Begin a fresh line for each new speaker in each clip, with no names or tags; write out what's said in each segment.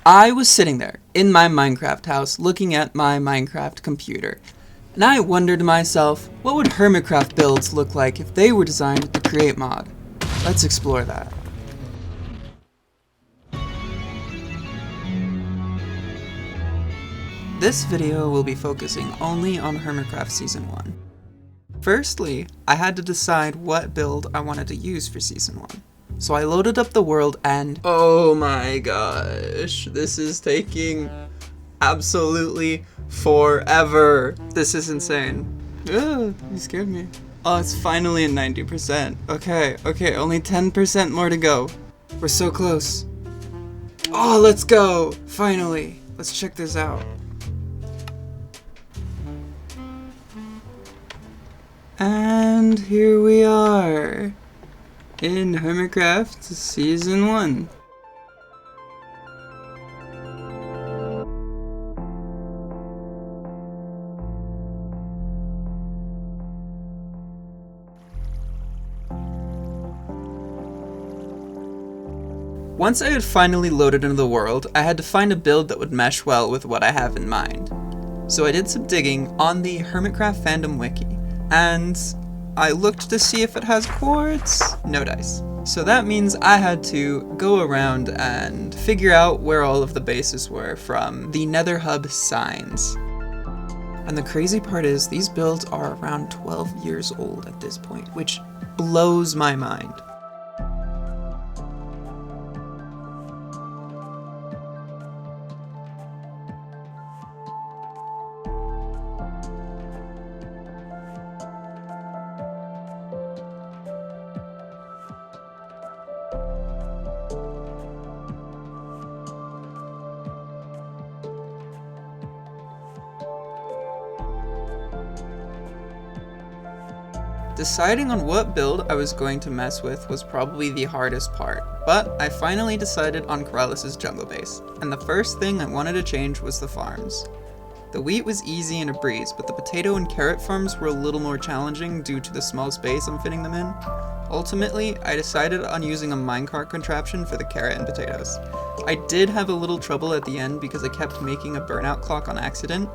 I was sitting there in my Minecraft house looking at my Minecraft computer, and I wondered to myself, what would Hermitcraft builds look like if they were designed with the Create mod? Let's explore that. This video will be focusing only on Hermitcraft Season 1. Firstly, I had to decide what build I wanted to use for Season 1. So I loaded up the world and oh my gosh, this is taking absolutely forever. This is insane. Ugh, you scared me. Oh, it's finally at 90%. Okay, only 10% more to go. We're so close. Oh, let's go! Finally. Let's check this out. And here we are in Hermitcraft Season 1. Once I had finally loaded into the world, I had to find a build that would mesh well with what I have in mind. So I did some digging on the Hermitcraft fandom wiki, and I looked to see if it has quartz. No dice. So that means I had to go around and figure out where all of the bases were from the Nether Hub signs. And the crazy part is these builds are around 12 years old at this point, which blows my mind. Deciding on what build I was going to mess with was probably the hardest part, but I finally decided on Corellis' jungle base, and the first thing I wanted to change was the farms. The wheat was easy and a breeze, but the potato and carrot farms were a little more challenging due to the small space I'm fitting them in. Ultimately, I decided on using a minecart contraption for the carrot and potatoes. I did have a little trouble at the end because I kept making a burnout clock on accident.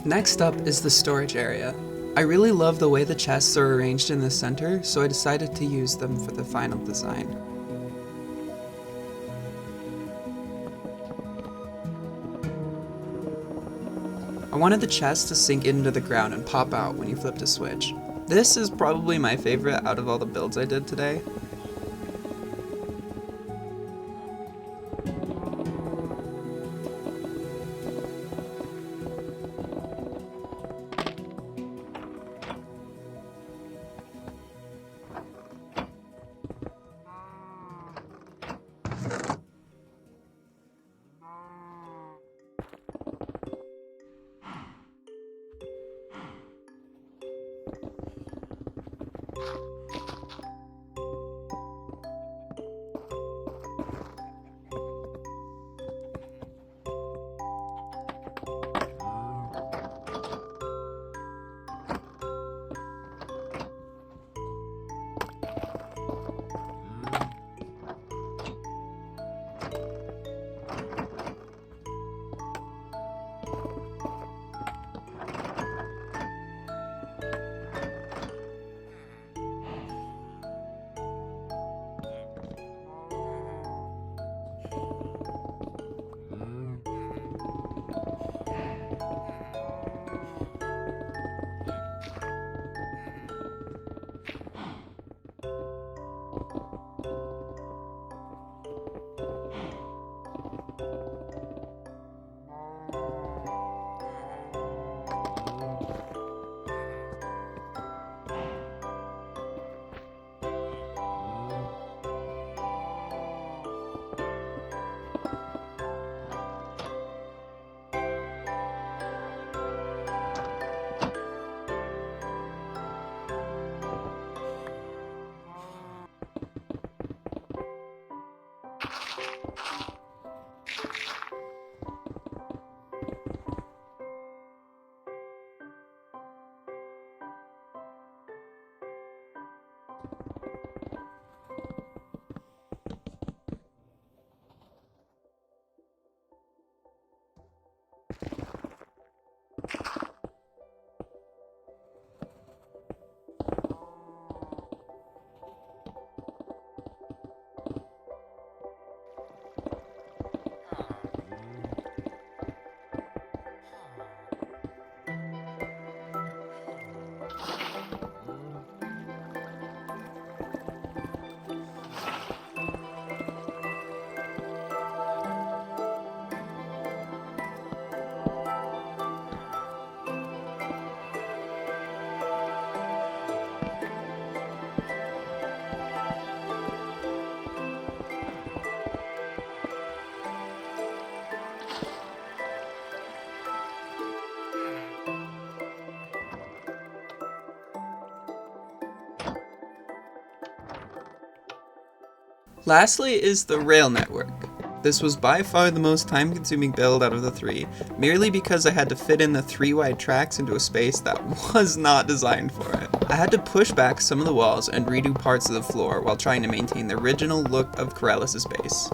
Next up is the storage area. I really love the way the chests are arranged in the center, so I decided to use them for the final design. I wanted the chest to sink into the ground and pop out when you flipped a switch. This is probably my favorite out of all the builds I did today. Lastly is the rail network. This was by far the most time-consuming build out of the three, merely because I had to fit in the 3 wide tracks into a space that was not designed for it. I had to push back some of the walls and redo parts of the floor while trying to maintain the original look of Corellis' base.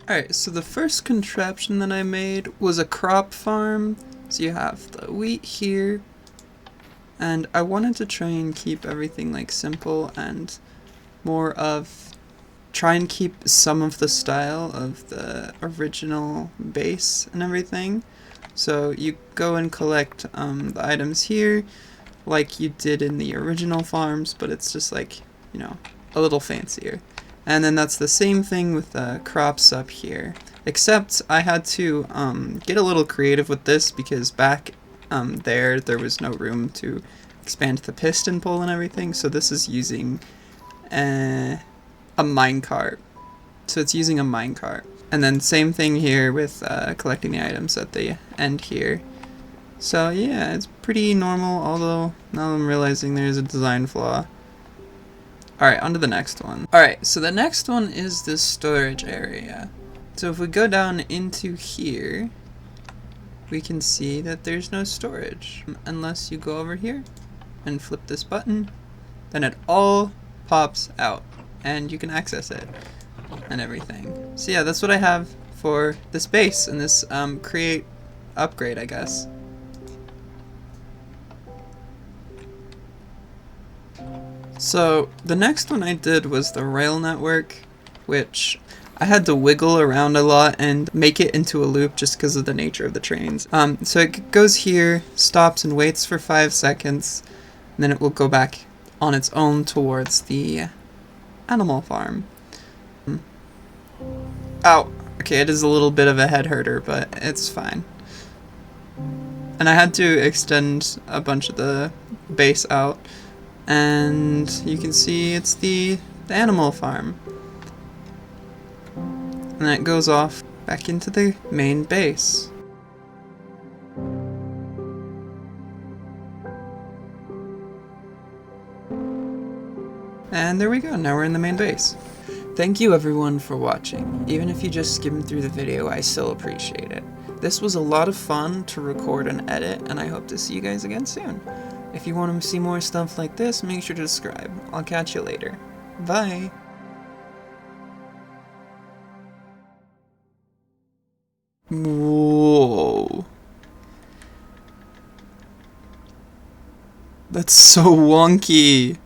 Alright, so the first contraption that I made was a crop farm. So you have the wheat here, and I wanted to try and keep everything like simple and more of try and keep some of the style of the original base and everything. So you go and collect the items here like you did in the original farms, but it's just like, you know, a little fancier. And then that's the same thing with the crops up here, except I had to get a little creative with this because back there was no room to expand the piston pole and everything, so this is using a minecart. So it's using a minecart. And then same thing here with collecting the items at the end here. So yeah, it's pretty normal, although now I'm realizing there's a design flaw. Alright, on to the next one. Alright, so the next one is this storage area. So if we go down into here, we can see that there's no storage. Unless you go over here and flip this button, then it all pops out and you can access it and everything. So yeah, that's what I have for this base and this create upgrade, I guess. So the next one I did was the rail network, which I had to wiggle around a lot and make it into a loop just because of the nature of the trains. So it goes here, stops and waits for 5 seconds, and then it will go back on its own towards the animal farm. Ow! Okay, it is a little bit of a head herter, but it's fine. And I had to extend a bunch of the base out. And you can see it's the animal farm. And then it goes off back into the main base. And there we go, now we're in the main base. Thank you everyone for watching. Even if you just skimmed through the video, I still appreciate it. This was a lot of fun to record and edit, and I hope to see you guys again soon. If you want to see more stuff like this, make sure to subscribe. I'll catch you later. Bye! Whoa. That's so wonky!